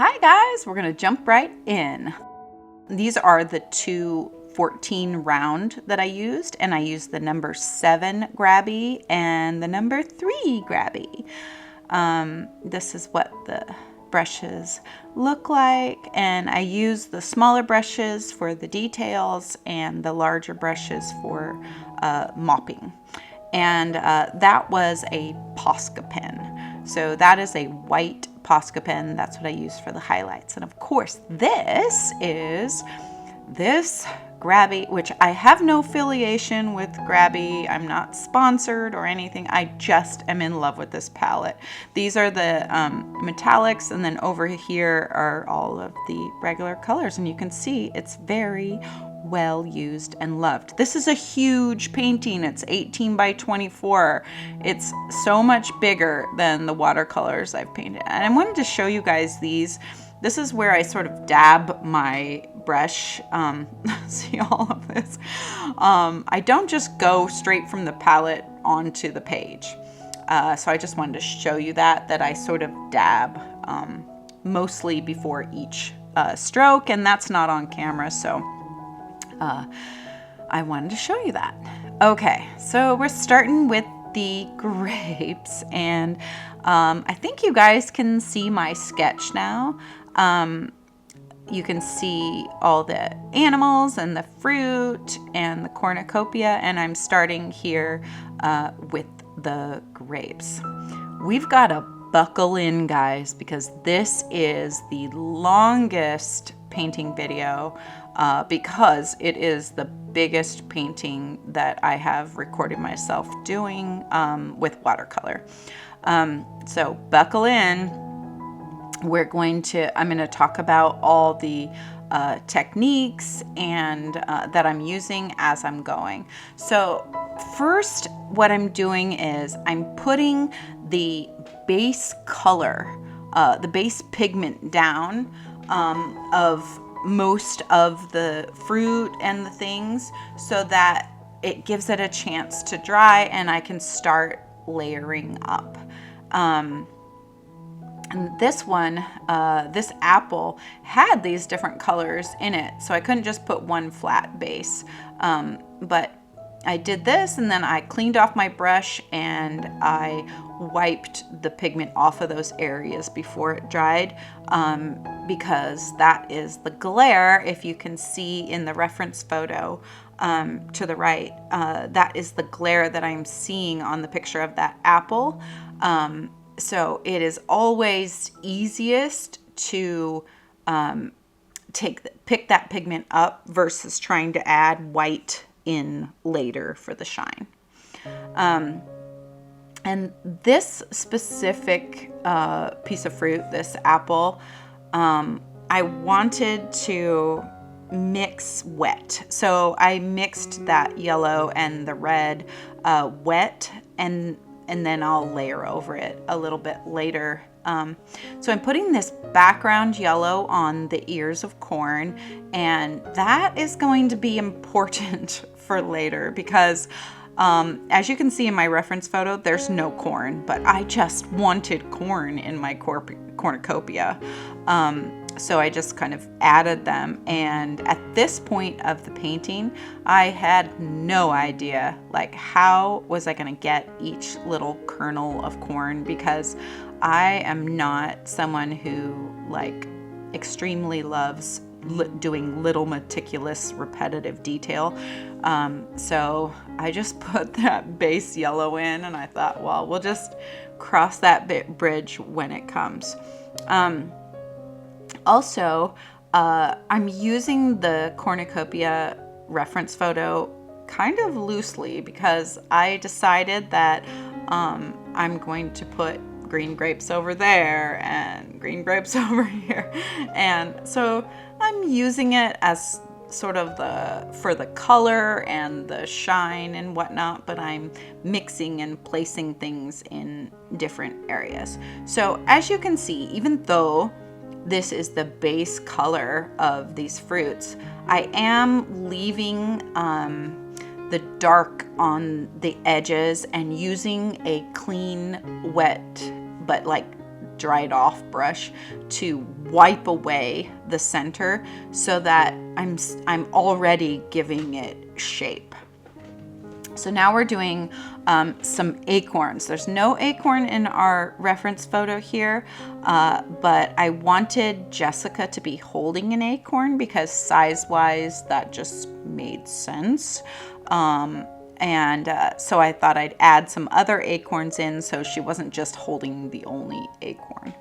Hi guys, we're gonna jump right in. These are the two 14 round that I used, and I used the number 7 grabby and the number 3 grabby. This is what the brushes look like, and I use the smaller brushes for the details and the larger brushes for mopping. And that was a Posca pen. So that is a white Posca pen. That's what I use for the highlights. And of course, this is this grabby, which I have no affiliation with grabby. I'm not sponsored or anything. I just am in love with this palette. These are the metallics, and then over here are all of the regular colors. And you can see it's very well used and loved. This is a huge painting. It's 18 by 24. It's so much bigger than the watercolors I've painted. And I wanted to show you guys these. This is where I sort of dab my brush. See all of this? I don't just go straight from the palette onto the page. So I just wanted to show you that I sort of dab mostly before each stroke, and that's not on camera, so I wanted to show you that. Okay, so we're starting with the grapes, and I think you guys can see my sketch now. You can see all the animals and the fruit and the cornucopia, and I'm starting here with the grapes. We've got to buckle in, guys, because this is the longest painting video because it is the biggest painting that I have recorded myself doing with watercolor. So buckle in. I'm going to talk about all the techniques and that I'm using as I'm going. So first, what I'm doing is I'm putting the base color, the base pigment down of most of the fruit and the things, so that it gives it a chance to dry and I can start layering up. And this one, this apple had these different colors in it, so I couldn't just put one flat base. But I did this, and then I cleaned off my brush and I wiped the pigment off of those areas before it dried, because that is the glare. If you can see in the reference photo to the right, that is the glare that I'm seeing on the picture of that apple. So it is always easiest to pick that pigment up versus trying to add white in later for the shine. And this specific piece of fruit, this apple, I wanted to mix wet. So I mixed that yellow and the red wet, and then I'll layer over it a little bit later. So I'm putting this background yellow on the ears of corn, and that is going to be important for later because as you can see in my reference photo, there's no corn, but I just wanted corn in my cornucopia. So I just kind of added them, and at this point of the painting, I had no idea, like, how was I going to get each little kernel of corn, because I am not someone who, like, extremely loves doing little meticulous repetitive detail. So I just put that base yellow in, and I thought, well, we'll just cross that bridge when it comes. Also, I'm using the cornucopia reference photo kind of loosely because I decided that I'm going to put green grapes over there and green grapes over here. And so I'm using it as sort of for the color and the shine and whatnot, but I'm mixing and placing things in different areas. So as you can see, even though this is the base color of these fruits, I am leaving the dark on the edges and using a clean, wet, but like dried off brush to wipe away the center so that I'm already giving it shape. So now we're doing some acorns. There's no acorn in our reference photo here, but I wanted Jessica to be holding an acorn because size-wise that just made sense. So I thought I'd add some other acorns in so she wasn't just holding the only acorn.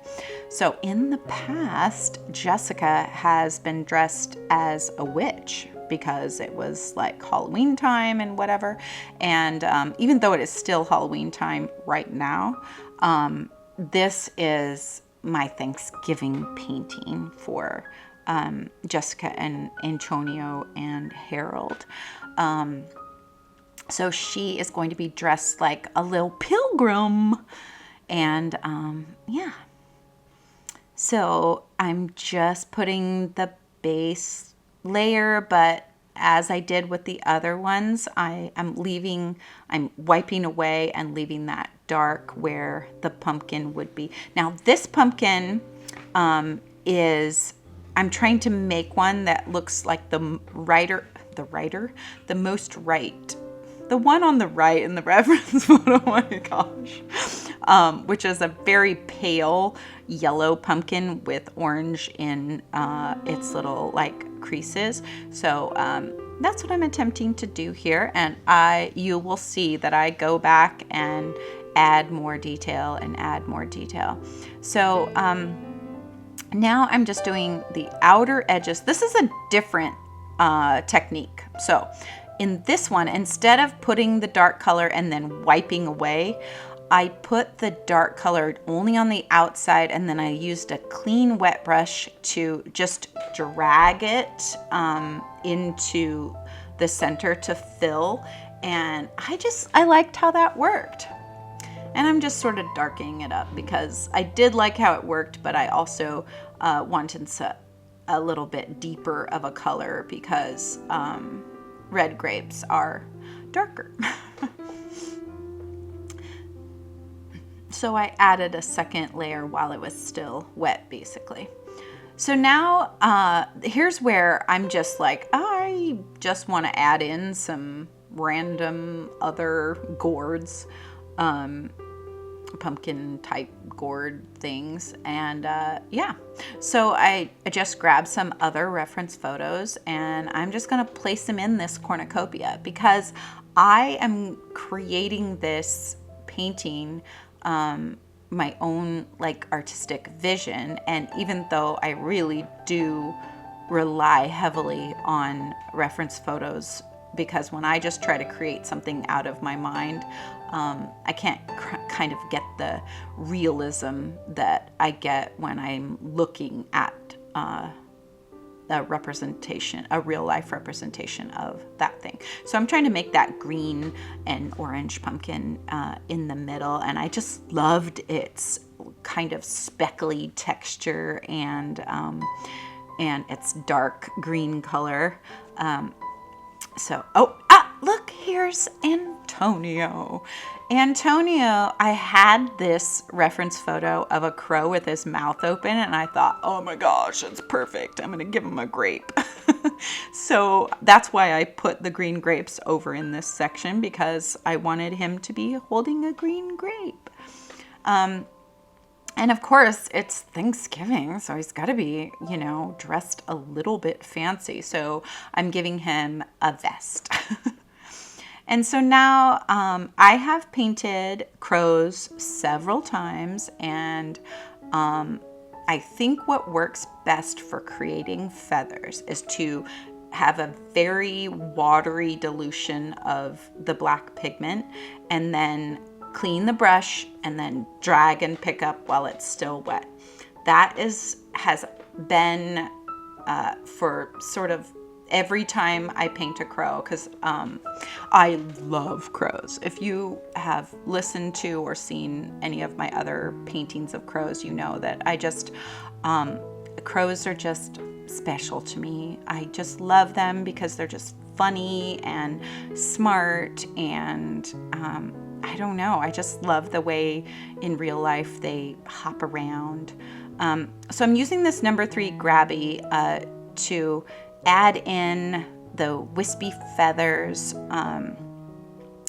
So in the past, Jessica has been dressed as a witch because it was like Halloween time and whatever. And even though it is still Halloween time right now, this is my Thanksgiving painting for Jessica and Antonio and Harold. So she is going to be dressed like a little pilgrim. And yeah. So I'm just putting the base layer, but as I did with the other ones, I'm wiping away and leaving that dark where the pumpkin would be. Now this pumpkin I'm trying to make one that looks like the most right. The one on the right in the reference photo, oh my gosh, which is a very pale yellow pumpkin with orange in its little like creases. So that's what I'm attempting to do here, and you will see that I go back and add more detail and add more detail. So now I'm just doing the outer edges. This is a different technique. So in this one, instead of putting the dark color and then wiping away, I put the dark color only on the outside, and then I used a clean wet brush to just drag it into the center to fill. And I liked how that worked. And I'm just sort of darkening it up because I did like how it worked, but I also wanted a little bit deeper of a color because red grapes are darker. So I added a second layer while it was still wet, basically. So now here's where I'm just like, I just want to add in some random other gourds, pumpkin type gourd things. And yeah, so I just grabbed some other reference photos and I'm just going to place them in this cornucopia because I am creating this painting my own like artistic vision. And even though I really do rely heavily on reference photos, because when I just try to create something out of my mind, I can't kind of get the realism that I get when I'm looking at a representation, a real life representation of that thing. So I'm trying to make that green and orange pumpkin in the middle, and I just loved its kind of speckly texture and its dark green color. Look, here's Antonio. Antonio, I had this reference photo of a crow with his mouth open, and I thought, oh my gosh, it's perfect. I'm going to give him a grape. So that's why I put the green grapes over in this section, because I wanted him to be holding a green grape. And of course, it's Thanksgiving, so he's got to be, dressed a little bit fancy. So I'm giving him a vest. And so now I have painted crows several times, and I think what works best for creating feathers is to have a very watery dilution of the black pigment, and then clean the brush and then drag and pick up while it's still wet. That has been for sort of every time I paint a crow, because I love crows. If you have listened to or seen any of my other paintings of crows, you know that crows are just special to me. I just love them because they're just funny and smart, and I don't know. I just love the way in real life they hop around. So I'm using this number 3 grabby to add in the wispy feathers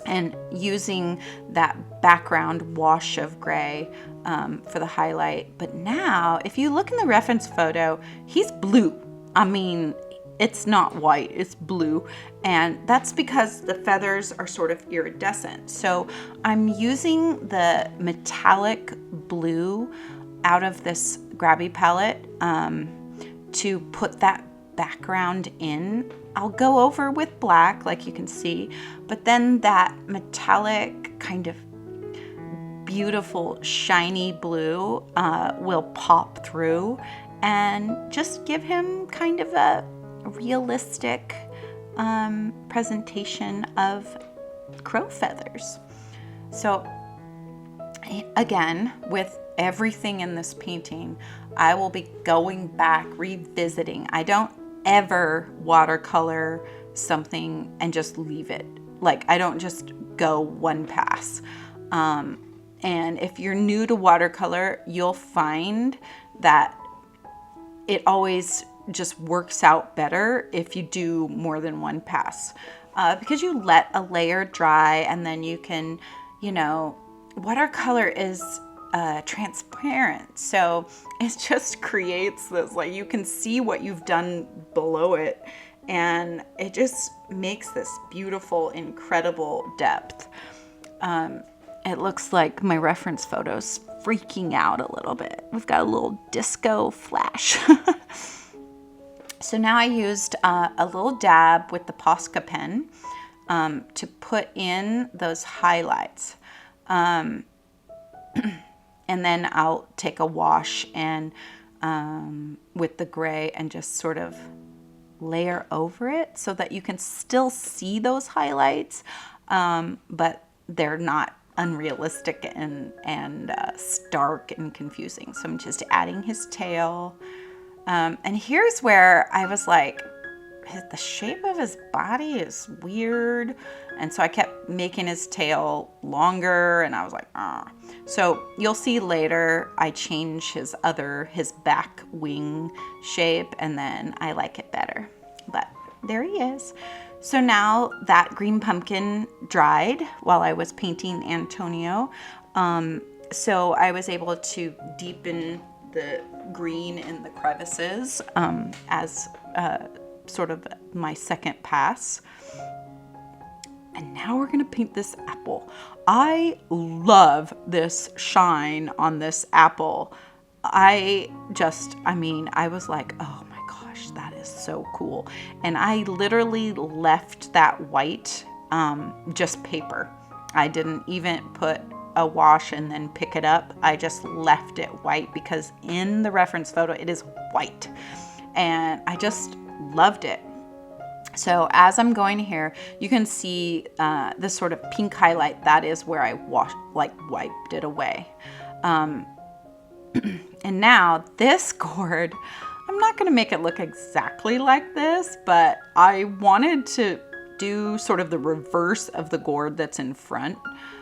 and using that background wash of gray for the highlight. But now, if you look in the reference photo, he's blue. I mean, it's not white, it's blue. And that's because the feathers are sort of iridescent. So I'm using the metallic blue out of this grabby palette to put that background in. I'll go over with black, like you can see, but then that metallic kind of beautiful shiny blue will pop through and just give him kind of a realistic presentation of crow feathers. So again, with everything in this painting, I will be going back, revisiting. I don't ever watercolor something and just leave it. Like, I don't just go one pass. And if you're new to watercolor, you'll find that it always just works out better if you do more than one pass, because you let a layer dry and then you can, you know, watercolor is transparent, so it just creates this, like, you can see what you've done below it, and it just makes this beautiful, incredible depth. It looks like my reference photo's freaking out a little bit. We've got a little disco flash. So now I used a little dab with the Posca pen to put in those highlights. And then I'll take a wash and with the gray and just sort of layer over it so that you can still see those highlights, but they're not unrealistic and stark and confusing. So I'm just adding his tail. And here's where I was like, the shape of his body is weird. And so I kept making his tail longer, and I was like, ah. So you'll see later I change his back wing shape, and then I like it better. But there he is. So now that green pumpkin dried while I was painting Antonio. So I was able to deepen the green in the crevices as sort of my second pass. And now we're gonna paint this apple. I love this shine on this apple. I was like, oh my gosh, that is so cool. And I literally left that white just paper. I didn't even put a wash and then pick it up. I just left it white because in the reference photo it is white, and I just loved it. So as I'm going here, you can see this sort of pink highlight. That is where I wiped it away. And now this gourd, I'm not going to make it look exactly like this, but I wanted to do sort of the reverse of the gourd that's in front.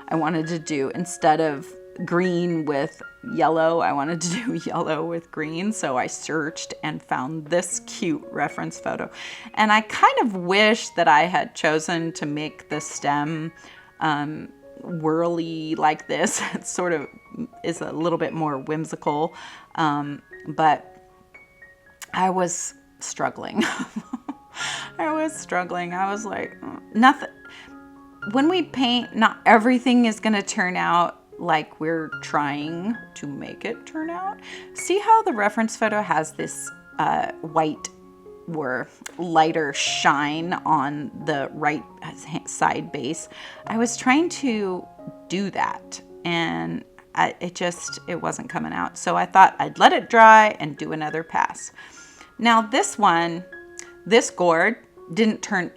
I wanted to do, instead of green with yellow, I wanted to do yellow with green. So I searched and found this cute reference photo. And I kind of wish that I had chosen to make the stem whirly like this. It sort of is a little bit more whimsical, but I was struggling. I was like, nothing. When we paint, not everything is going to turn out like we're trying to make it turn out. See how the reference photo has this white or lighter shine on the right side base? I was trying to do that, and it wasn't coming out. So I thought I'd let it dry and do another pass. Now this gourd didn't turn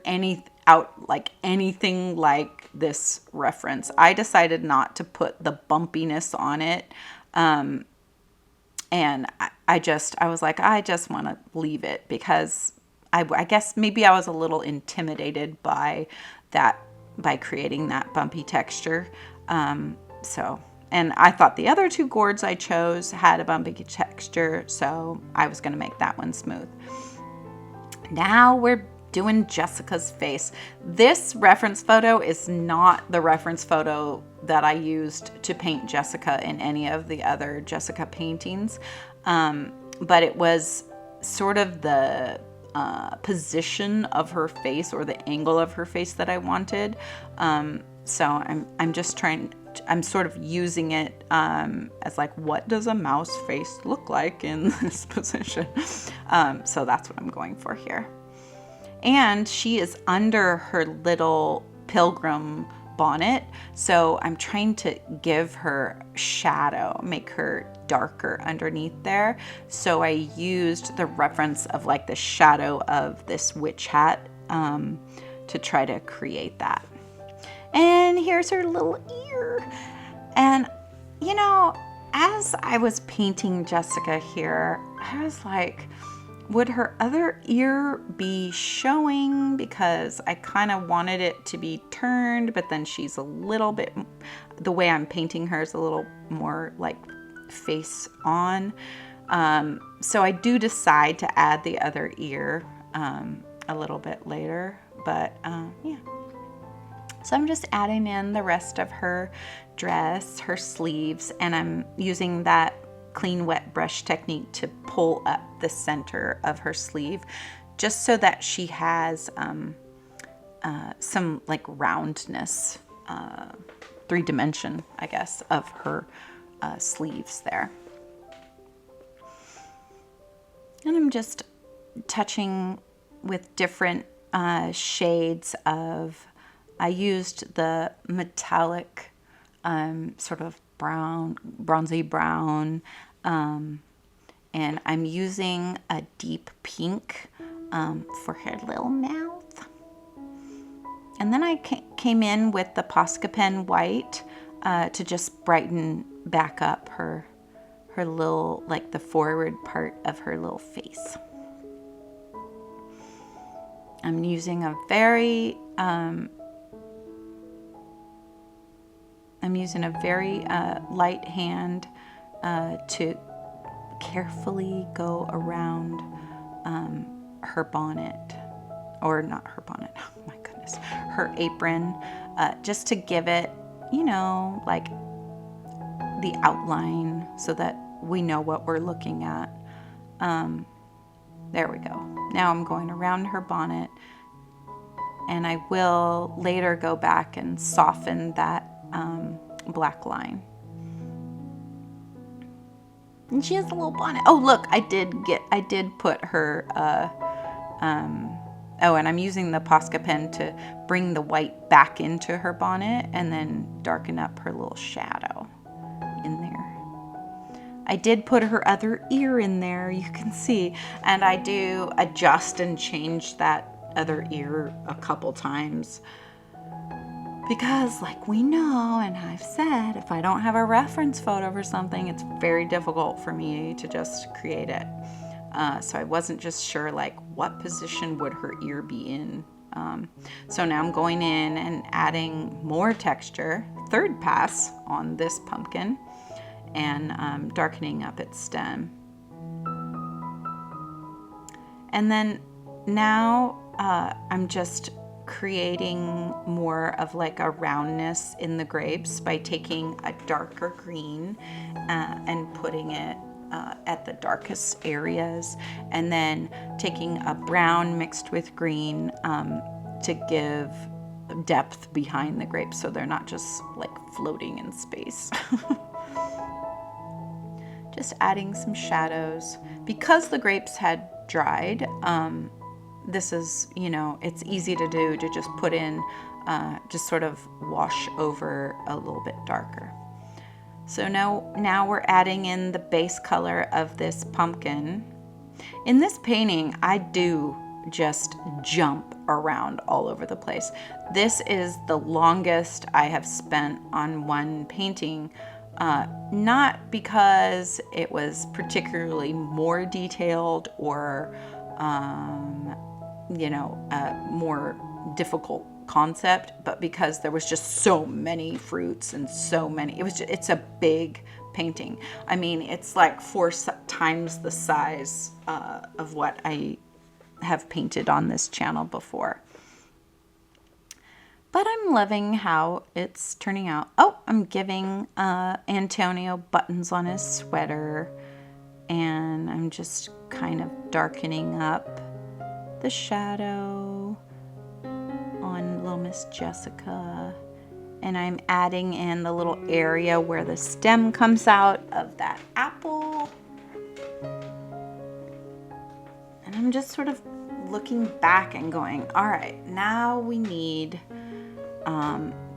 out like anything like this reference. I decided not to put the bumpiness on it. And I was like, I just want to leave it because I guess maybe I was a little intimidated by creating that bumpy texture. And I thought the other two gourds I chose had a bumpy texture, so I was going to make that one smooth. Now we're doing Jessica's face. This reference photo is not the reference photo that I used to paint Jessica in any of the other Jessica paintings, but it was sort of the position of her face, or the angle of her face, that I wanted. So I'm sort of using it as like, what does a mouse face look like in this position? So that's what I'm going for here. And she is under her little pilgrim bonnet, so I'm trying to give her shadow, make her darker underneath there. So I used the reference of like the shadow of this witch hat to try to create that. And here's her little ear. And you know, as I was painting Jessica here, I was like, would her other ear be showing? Because I kind of wanted it to be turned, but then she's a little bit, the way I'm painting her is a little more like face on. So I do decide to add the other ear a little bit later, but yeah. So I'm just adding in the rest of her dress, her sleeves, and I'm using that clean wet brush technique to pull up the center of her sleeve, just so that she has some like roundness, 3-dimension, I guess, of her sleeves there. And I'm just touching with different shades of, I used the metallic sort of brown, bronzy brown, and I'm using a deep pink for her little mouth. And then I came in with the Posca pen white to just brighten back up her little, like the forward part of her little face. I'm using a very light hand to carefully go around her bonnet, or not her bonnet, oh my goodness, her apron, just to give it, you know, like the outline so that we know what we're looking at. There we go. Now I'm going around her bonnet, and I will later go back and soften that black line. And she has a little bonnet. Oh, look, I did put her, oh, and I'm using the Posca pen to bring the white back into her bonnet and then darken up her little shadow in there. I did put her other ear in there, you can see, and I do adjust and change that other ear a couple times. Because like we know, and I've said, if I don't have a reference photo for something, it's very difficult for me to just create it. So I wasn't just sure like what position would her ear be in. So now I'm going in and adding more texture, third pass on this pumpkin, and darkening up its stem. And then now I'm just creating more of like a roundness in the grapes by taking a darker green and putting it at the darkest areas, and then taking a brown mixed with green to give depth behind the grapes so they're not just like floating in space. Just adding some shadows. Because the grapes had dried, this is, you know, it's easy to do, to just put in, just sort of wash over a little bit darker. So now we're adding in the base color of this pumpkin. In this painting, I do just jump around all over the place. This is the longest I have spent on one painting, not because it was particularly more detailed or, you know, more difficult concept, but because there was just so many fruits and so many, it's a big painting. I mean, it's like 4 times the size of what I have painted on this channel before. But I'm loving how it's turning out. Oh, I'm giving Antonio buttons on his sweater, and I'm just kind of darkening up the shadow on little Miss Jessica. And I'm adding in the little area where the stem comes out of that apple. And I'm just sort of looking back and going, all right, now we need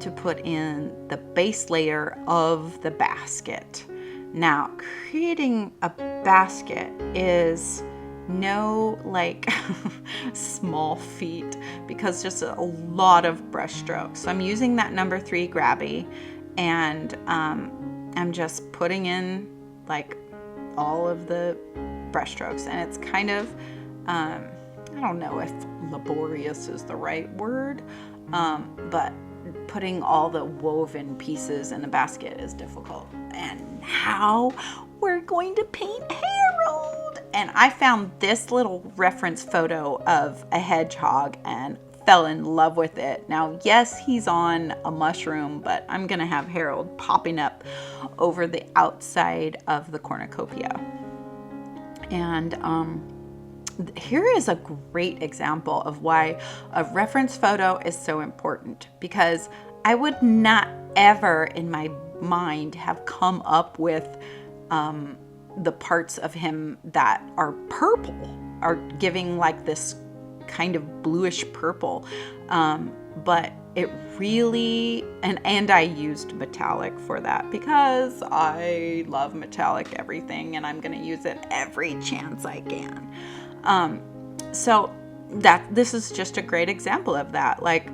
to put in the base layer of the basket. Now, creating a basket is no like small feat, because just a lot of brush strokes. So I'm using that number 3 grabby, and I'm just putting in like all of the brush strokes, and it's kind of I don't know if laborious is the right word, but putting all the woven pieces in the basket is difficult. And now we're going to paint Harold. And I found this little reference photo of a hedgehog and fell in love with it. Now, yes, he's on a mushroom, but I'm gonna have Harold popping up over the outside of the cornucopia. And here is a great example of why a reference photo is so important, because I would not ever in my mind have come up with the parts of him that are purple, are giving like this kind of bluish purple, but it really, and I used metallic for that because I love metallic everything, and I'm going to use it every chance I can. So this is just a great example of that. Like,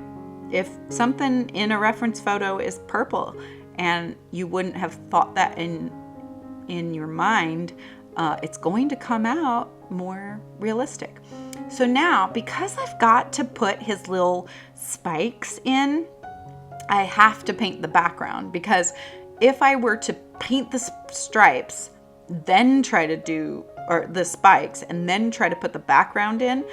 if something in a reference photo is purple and you wouldn't have thought that in your mind, it's going to come out more realistic. So now, because I've got to put his little spikes in, I have to paint the background, because if I were to paint the stripes, then try to do, or the spikes, and then try to put the background in,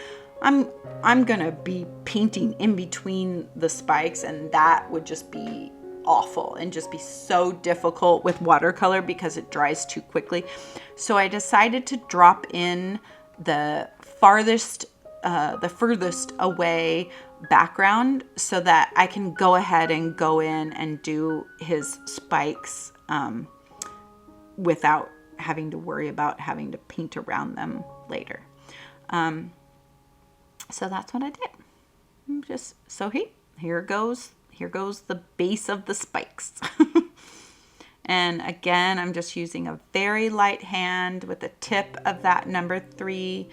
I'm gonna be painting in between the spikes, and that would just be awful and just be so difficult with watercolor because it dries too quickly. So I decided to drop in the furthest away background so that I can go ahead and go in and do his spikes without having to worry about having to paint around them later. So that's what I did. Just so here goes the base of the spikes. And again, I'm just using a very light hand with the tip of that number 3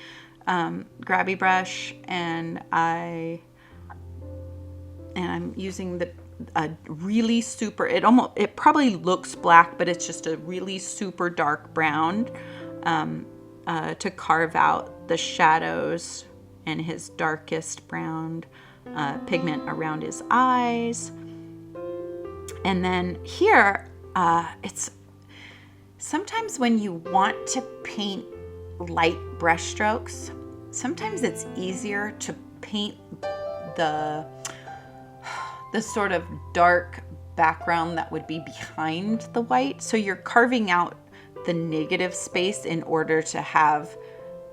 grabby brush, and I'm using a really super, it probably looks black, but it's just a really super dark brown to carve out the shadows and his darkest brown pigment around his eyes. And then here, it's sometimes when you want to paint light brush strokes, sometimes it's easier to paint the sort of dark background that would be behind the white. So you're carving out the negative space in order to have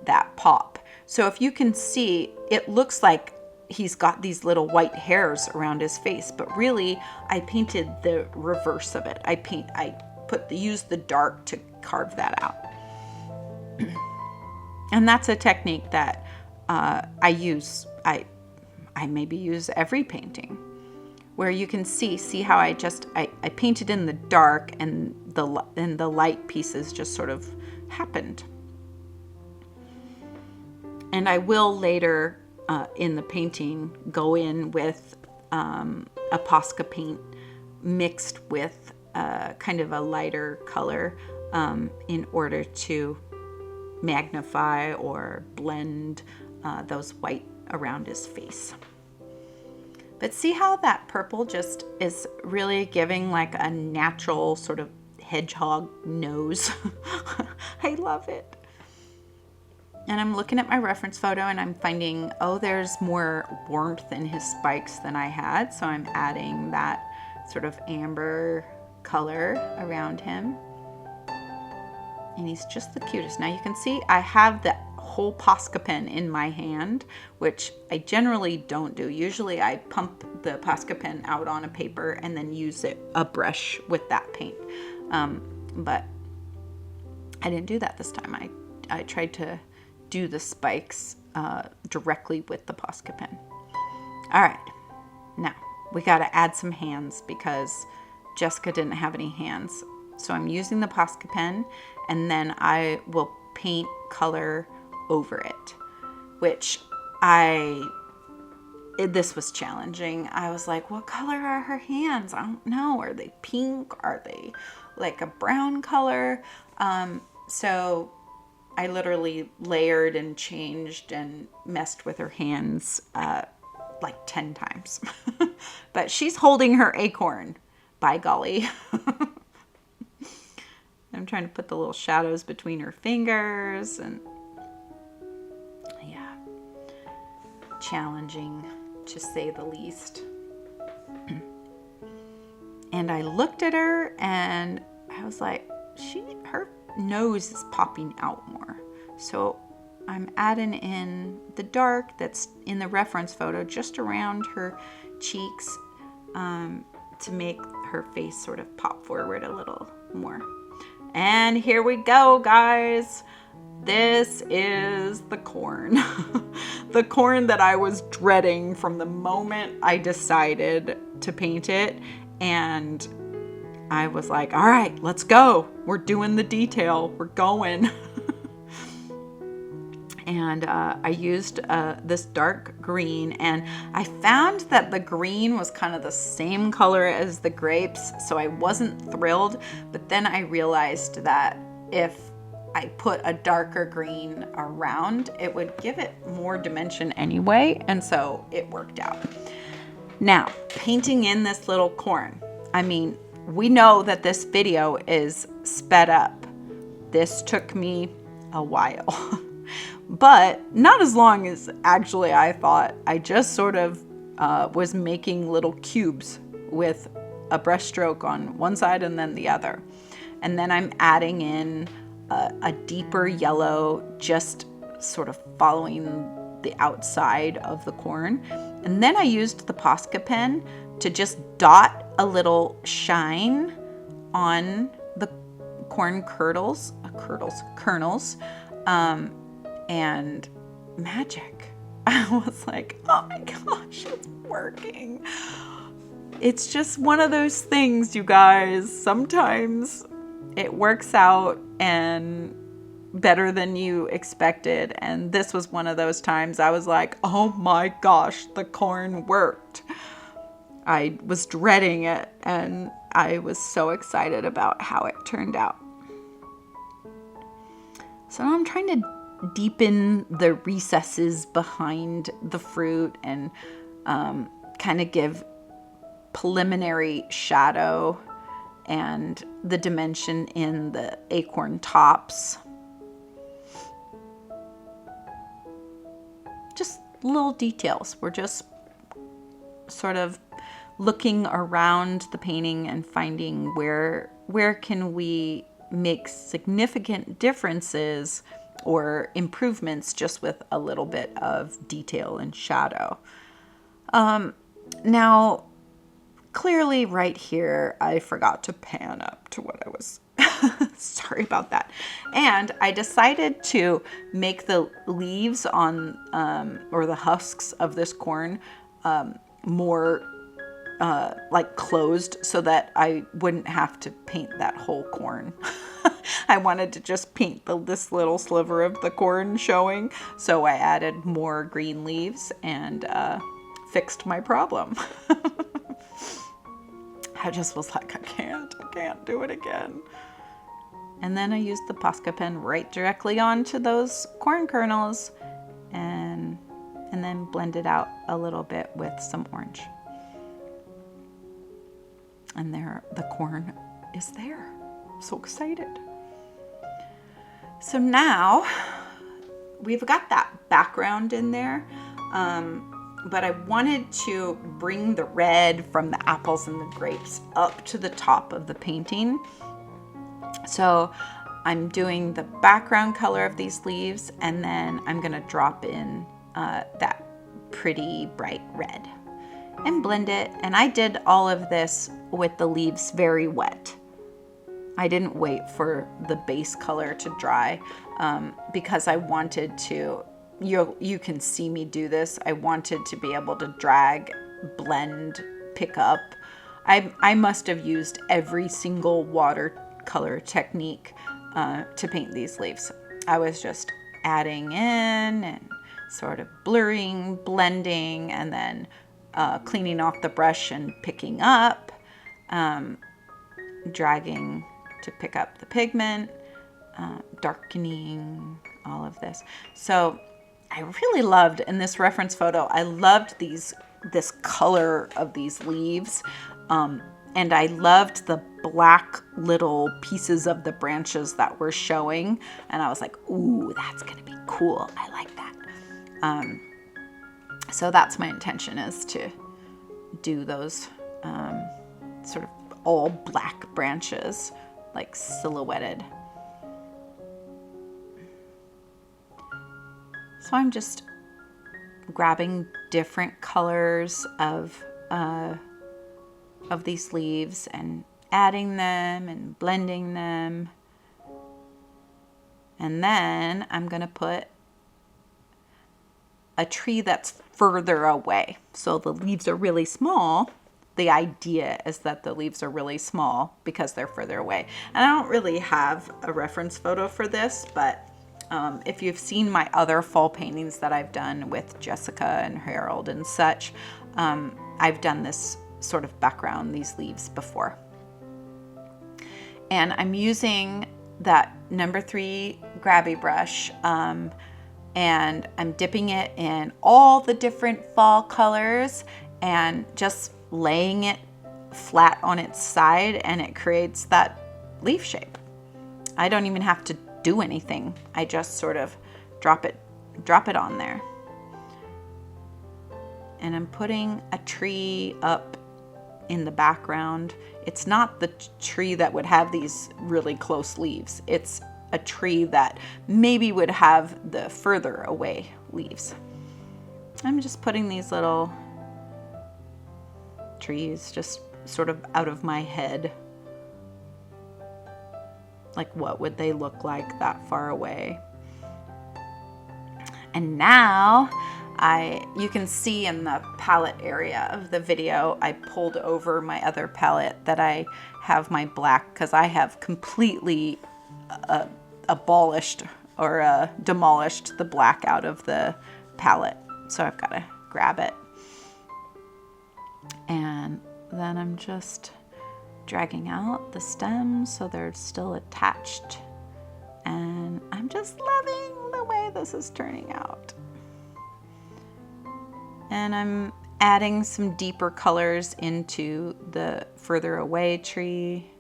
that pop. So if you can see, it looks like he's got these little white hairs around his face, but really I painted the reverse of it. I used the dark to carve that out. And that's a technique that I maybe use every painting, where you can see how I painted in the dark, and the light pieces just sort of happened. And I will later in the painting go in with a Posca paint mixed with kind of a lighter color in order to magnify or blend those white around his face. But see how that purple just is really giving like a natural sort of hedgehog nose. I love it. And I'm looking at my reference photo and I'm finding, oh, there's more warmth in his spikes than I had. So I'm adding that sort of amber color around him. And he's just the cutest. Now you can see I have the whole Posca pen in my hand, which I generally don't do. Usually I pump the Posca pen out on a paper and then use a brush with that paint. But I didn't do that this time. I tried to do the spikes directly with the Posca pen. All right, now we got to add some hands because Jessica didn't have any hands. So I'm using the Posca pen, and then I will paint color over it, which this was challenging. I was like, what color are her hands? I don't know. Are they pink? Are they like a brown color? So I literally layered and changed and messed with her hands like 10 times. But she's holding her acorn, by golly. I'm trying to put the little shadows between her fingers, and yeah, challenging to say the least. And I looked at her and I was like, her nose is popping out more. So I'm adding in the dark that's in the reference photo just around her cheeks to make her face sort of pop forward a little more. And here we go, guys. This is the corn. The corn that I was dreading from the moment I decided to paint it. And I was like, all right, let's go. We're doing the detail. We're going. And I used this dark green, and I found that the green was kind of the same color as the grapes, so I wasn't thrilled. But then I realized that if I put a darker green around, it would give it more dimension anyway, and so it worked out. Now, painting in this little corn. I mean, we know that this video is sped up. This took me a while. But not as long as actually I thought. I just sort of was making little cubes with a brush stroke on one side and then the other. And then I'm adding in a deeper yellow, just sort of following the outside of the corn. And then I used the Posca pen to just dot a little shine on the corn kernels. And magic. I was like, oh my gosh, it's working. It's just one of those things, you guys. Sometimes it works out and better than you expected. And this was one of those times I was like, oh my gosh, the corn worked. I was dreading it, and I was so excited about how it turned out. So now I'm trying to deepen the recesses behind the fruit and kind of give preliminary shadow and the dimension in the acorn tops. Just little details. We're just sort of looking around the painting and finding where can we make significant differences or improvements just with a little bit of detail and shadow. Now, clearly right here, I forgot to pan up to what I was, sorry about that. And I decided to make the leaves on, or the husks of this corn more like closed so that I wouldn't have to paint that whole corn. I wanted to just paint this little sliver of the corn showing, so I added more green leaves and fixed my problem. I just was like, I can't do it again. And then I used the Posca pen right directly onto those corn kernels and then blended out a little bit with some orange. And there, the corn is there. I'm so excited. So now we've got that background in there, but I wanted to bring the red from the apples and the grapes up to the top of the painting. So I'm doing the background color of these leaves, and then I'm gonna drop in that pretty bright red and blend it. And I did all of this with the leaves very wet. I didn't wait for the base color to dry because I wanted to, you can see me do this. I wanted to be able to drag, blend, pick up. I must have used every single watercolor technique to paint these leaves. I was just adding in and sort of blurring, blending, and then cleaning off the brush and picking up, dragging to pick up the pigment, darkening, all of this. So I really loved, in this reference photo, I loved this color of these leaves. And I loved the black little pieces of the branches that were showing. And I was like, ooh, that's gonna be cool. I like that. So that's my intention, is to do those sort of all black branches, like silhouetted. So I'm just grabbing different colors of these leaves and adding them and blending them. And then I'm gonna put a tree that's further away. So the leaves are really small. The idea is that the leaves are really small because they're further away. And I don't really have a reference photo for this, but if you've seen my other fall paintings that I've done with Jessica and Harold and such, I've done this sort of background, these leaves, before. And I'm using that number 3 grabby brush, and I'm dipping it in all the different fall colors and just laying it flat on its side, and it creates that leaf shape. I don't even have to do anything. I just sort of drop it on there. And I'm putting a tree up in the background. It's not the tree that would have these really close leaves. It's a tree that maybe would have the further away leaves. I'm just putting these little trees just sort of out of my head. Like, what would they look like that far away? And now you can see in the palette area of the video, I pulled over my other palette that I have my black, because I have completely abolished or demolished the black out of the palette. So I've got to grab it. And then I'm just dragging out the stems so they're still attached. And I'm just loving the way this is turning out. And I'm adding some deeper colors into the further away tree.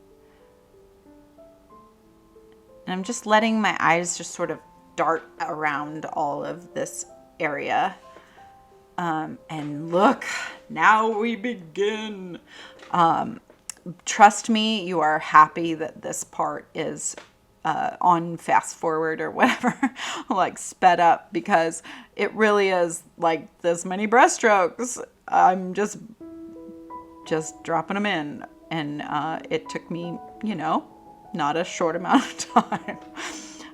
And I'm just letting my eyes just sort of dart around all of this area. And look, now we begin. Trust me, you are happy that this part is on fast forward or whatever, like sped up, because it really is like this many brush strokes. I'm just dropping them in, and it took me, not a short amount of time.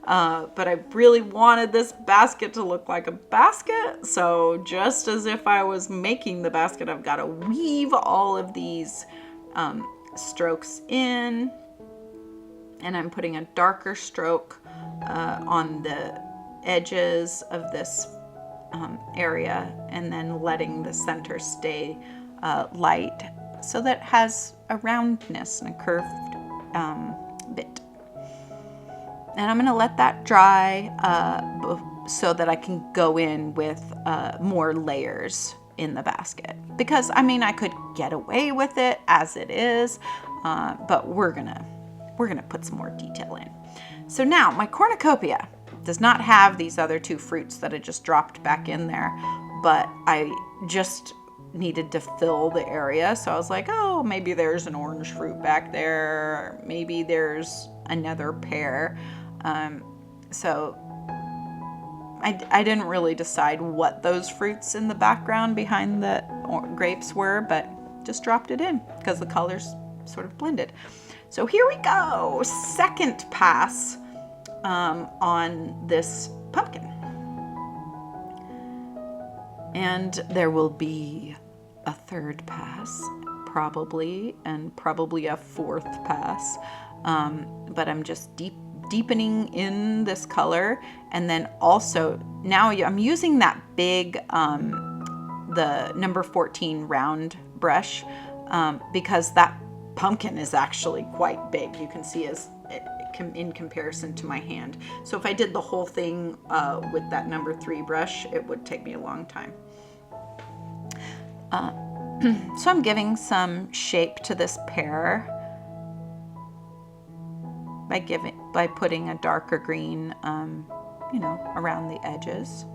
But I really wanted this basket to look like a basket. So just as if I was making the basket, I've got to weave all of these strokes in. And I'm putting a darker stroke on the edges of this area, and then letting the center stay light so that it has a roundness and a curved bit. And I'm going to let that dry so that I can go in with more layers in the basket because I mean I could get away with it as it is, but we're gonna put some more detail in. So now my cornucopia does not have these other two fruits that I just dropped back in there, but I just needed to fill the area. So I was like, oh, maybe there's an orange fruit back there. Maybe there's another pear. So I didn't really decide what those fruits in the background behind the grapes were, but just dropped it in because the colors sort of blended. So here we go. Second pass on this pumpkin. And there will be a third pass, probably, and probably a fourth pass. But I'm just deepening in this color. And then also, now I'm using that big, the number 14 round brush, because that pumpkin is actually quite big. You can see in comparison to my hand. So if I did the whole thing with that number 3 brush, it would take me a long time. So I'm giving some shape to this pear by putting a darker green, around the edges.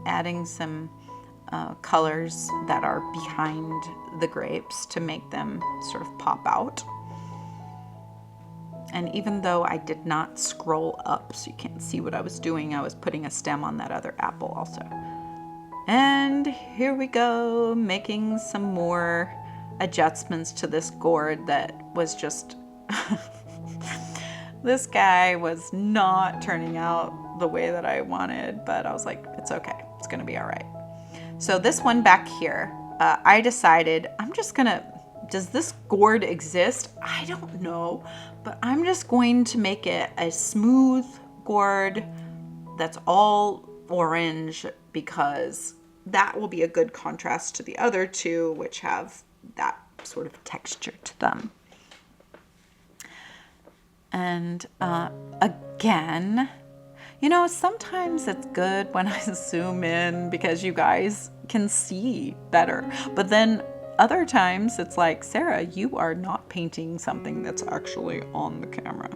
Adding some colors that are behind the grapes to make them sort of pop out. And even though I did not scroll up, so you can't see what I was doing, I was putting a stem on that other apple also. And here we go, making some more adjustments to this gourd that was just, this guy was not turning out the way that I wanted, but I was like, it's okay, it's gonna be all right. So this one back here, I decided does this gourd exist? I don't know, but I'm just going to make it a smooth gourd that's all orange because that will be a good contrast to the other two, which have that sort of texture to them. And again, sometimes it's good when I zoom in because you guys can see better. But then other times it's like, Sara, you are not painting something that's actually on the camera.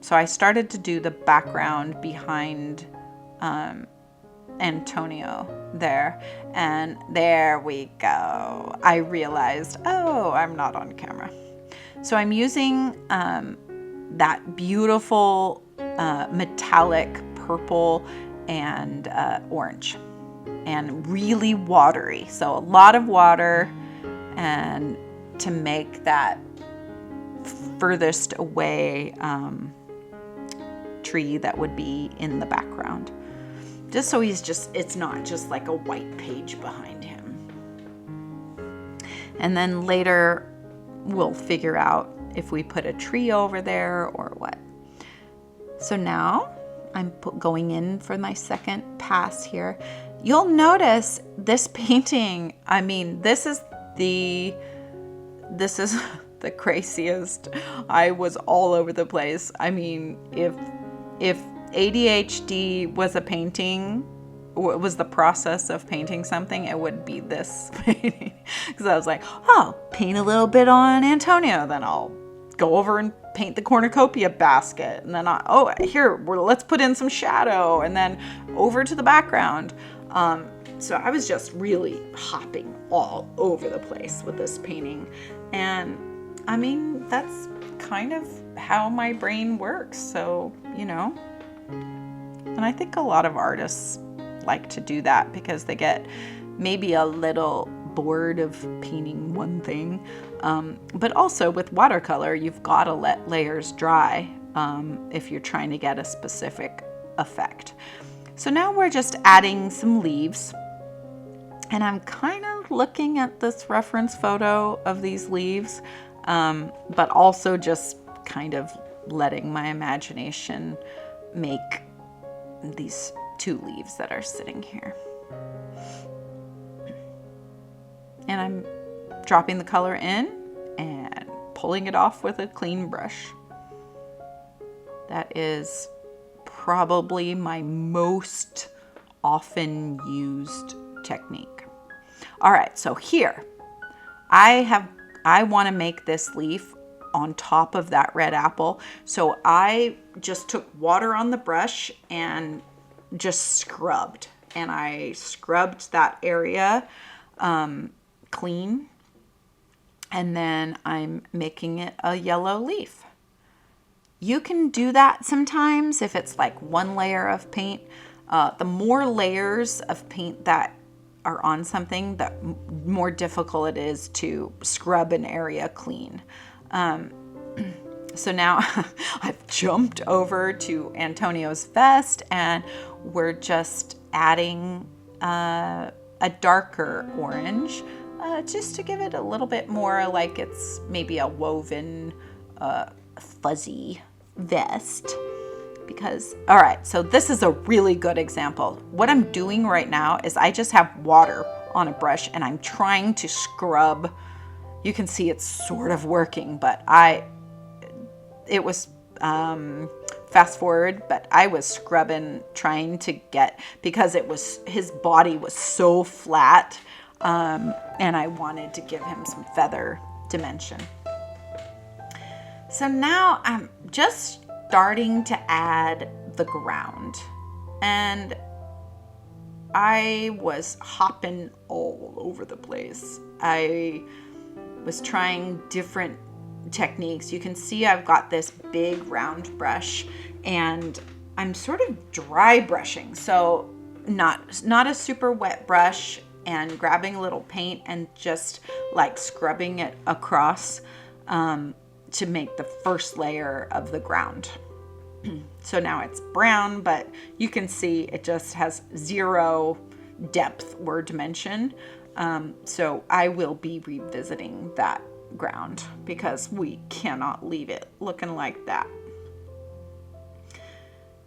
So I started to do the background behind Antonio there. And there we go. I realized, oh, I'm not on camera. So I'm using that beautiful metallic purple and orange, and really watery. So a lot of water, and to make that furthest away tree that would be in the background. Just so it's not just like a white page behind him. And then later we'll figure out if we put a tree over there or what. So now I'm going in for my second pass here. You'll notice this painting, I mean, this is the craziest. I was all over the place. I mean, if ADHD was a painting, was the process of painting something, it would be this painting. Because I was like, oh, paint a little bit on Antonio, then I'll go over and paint the cornucopia basket, and then let's put in some shadow, and then over to the background. So I was just really hopping all over the place with this painting. And I mean, that's kind of how my brain works. So, and I think a lot of artists like to do that because they get maybe a little bored of painting one thing. But also with watercolor, you've got to let layers dry if you're trying to get a specific effect. So now we're just adding some leaves, and I'm kind of looking at this reference photo of these leaves, but also just kind of letting my imagination make these two leaves that are sitting here. And I'm dropping the color in and pulling it off with a clean brush. That is probably my most often used technique. All right, so here I want to make this leaf on top of that red apple. So I just took water on the brush and just scrubbed. And I scrubbed that area clean. And then I'm making it a yellow leaf. You can do that sometimes if it's like one layer of paint. The more layers of paint that are on something, the more difficult it is to scrub an area clean. So now I've jumped over to Antonio's vest and we're just adding a darker orange just to give it a little bit more like it's maybe a woven fuzzy vest. Because, all right, so this is a really good example. What I'm doing right now is I just have water on a brush and I'm trying to scrub. You can see it's sort of working, but it was fast forward, but I was scrubbing, trying to get, because his body was so flat, and I wanted to give him some feather dimension. So now I'm just starting to add the ground, and I was hopping all over the place. I was trying different techniques. You can see I've got this big round brush and I'm sort of dry brushing. So not a super wet brush, and grabbing a little paint and just like scrubbing it across to make the first layer of the ground. So now it's brown, but you can see it just has zero depth or dimension. So I will be revisiting that ground because we cannot leave it looking like that.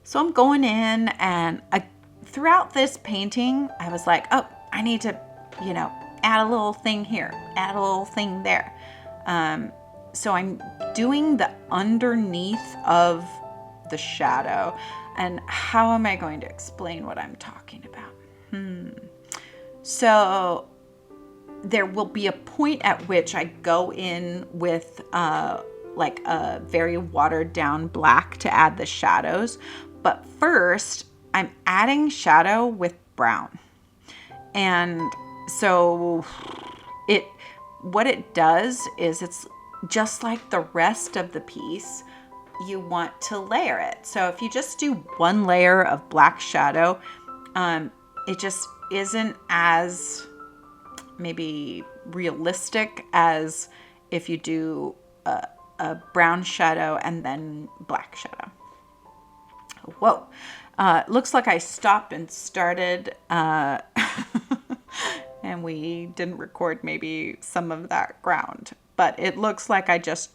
So I'm going in, and throughout this painting, I was like, oh, I need to, add a little thing here, add a little thing there. So I'm doing the underneath of the shadow. And how am I going to explain what I'm talking about? So there will be a point at which I go in with like a very watered down black to add the shadows. But first, I'm adding shadow with brown. And so what it does is it's just like the rest of the piece. You want to layer it. So if you just do one layer of black shadow, it just isn't as maybe realistic as if you do a brown shadow and then black shadow. Whoa. Looks like I stopped and started and we didn't record maybe some of that ground. But it looks like I just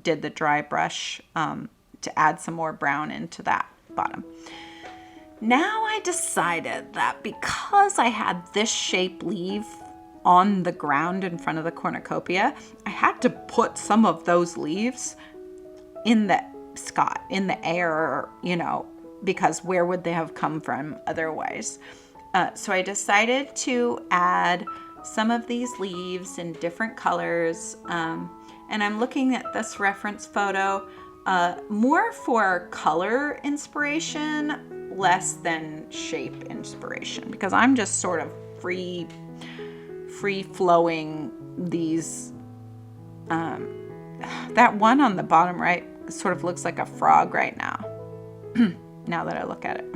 did the dry brush to add some more brown into that bottom. Now I decided that because I had this shape leaf on the ground in front of the cornucopia, I had to put some of those leaves in the sky, in the air, because where would they have come from otherwise? So I decided to add some of these leaves in different colors. And I'm looking at this reference photo more for color inspiration, less than shape inspiration, because I'm just sort of free flowing these. That one on the bottom right sort of looks like a frog right now. Now that I look at it.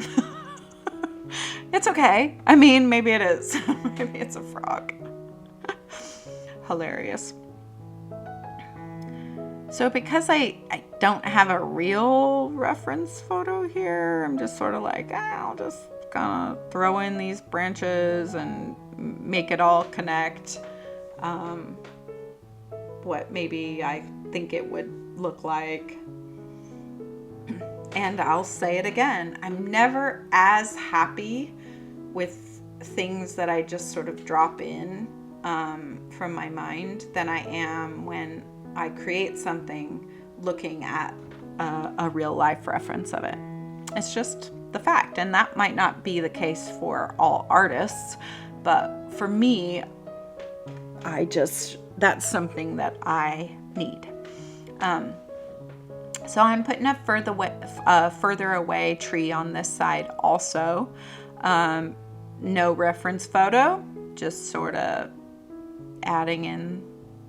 It's okay. I mean, maybe it is. Maybe it's a frog. Hilarious. So because I don't have a real reference photo here, I'm just sort of like, I'll just kind of throw in these branches and make it all connect. What maybe I think it would look like. And I'll say it again, I'm never as happy with things that I just sort of drop in from my mind than I am when I create something looking at a real life reference of it. It's just the fact, and that might not be the case for all artists, but for me, that's something that I need. So I'm putting a further away tree on this side also. No reference photo, just sort of adding in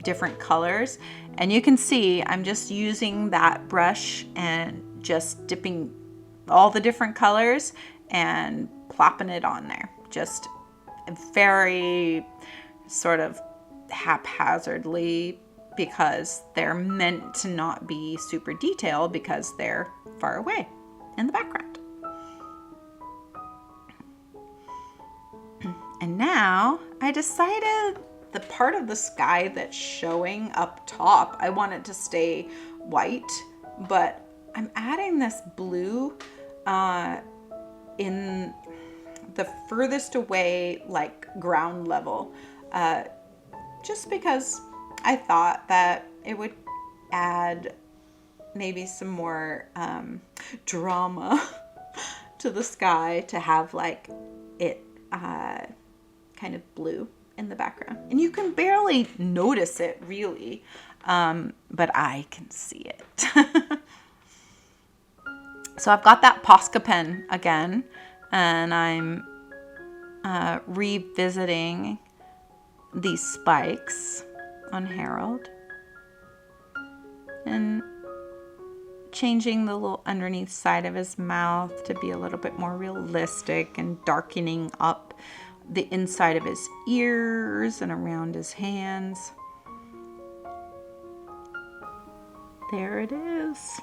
different colors. And you can see I'm just using that brush and just dipping all the different colors and plopping it on there. Just very sort of haphazardly, because they're meant to not be super detailed because they're far away in the background. And now I decided the part of the sky that's showing up top, I want it to stay white, but I'm adding this blue in the furthest away, like ground level, just because I thought that it would add maybe some more drama to the sky, to have like it kind of blue in the background. And you can barely notice it really, but I can see it. So I've got that Posca pen again, and I'm revisiting these spikes on Harold and changing the little underneath side of his mouth to be a little bit more realistic, and darkening up the inside of his ears and around his hands. There it is.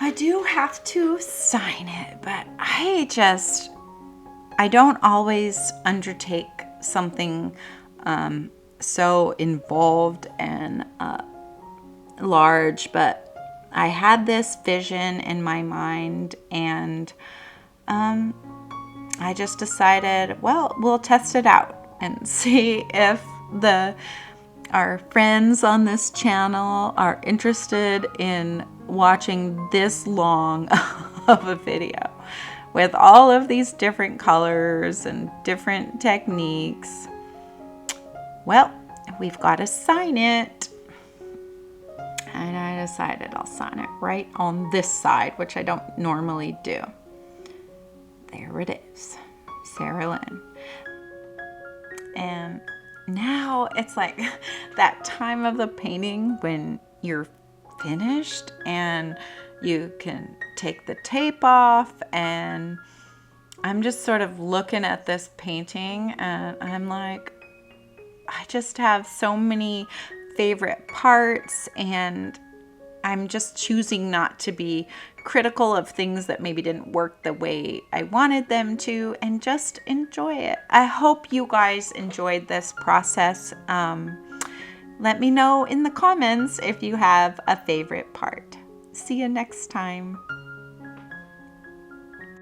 I do have to sign it, but I don't always undertake something so involved and large, but I had this vision in my mind, and I just decided, well, we'll test it out and see if our friends on this channel are interested in watching this long of a video with all of these different colors and different techniques. Well, we've got to sign it. And I decided I'll sign it right on this side, which I don't normally do. There it is, Sara Lynn. And now it's like that time of the painting when you're finished and you can take the tape off, and I'm just sort of looking at this painting and I'm like, I just have so many favorite parts, and I'm just choosing not to be critical of things that maybe didn't work the way I wanted them to, and just enjoy it. I hope you guys enjoyed this process. Let me know in the comments if you have a favorite part. See you next time.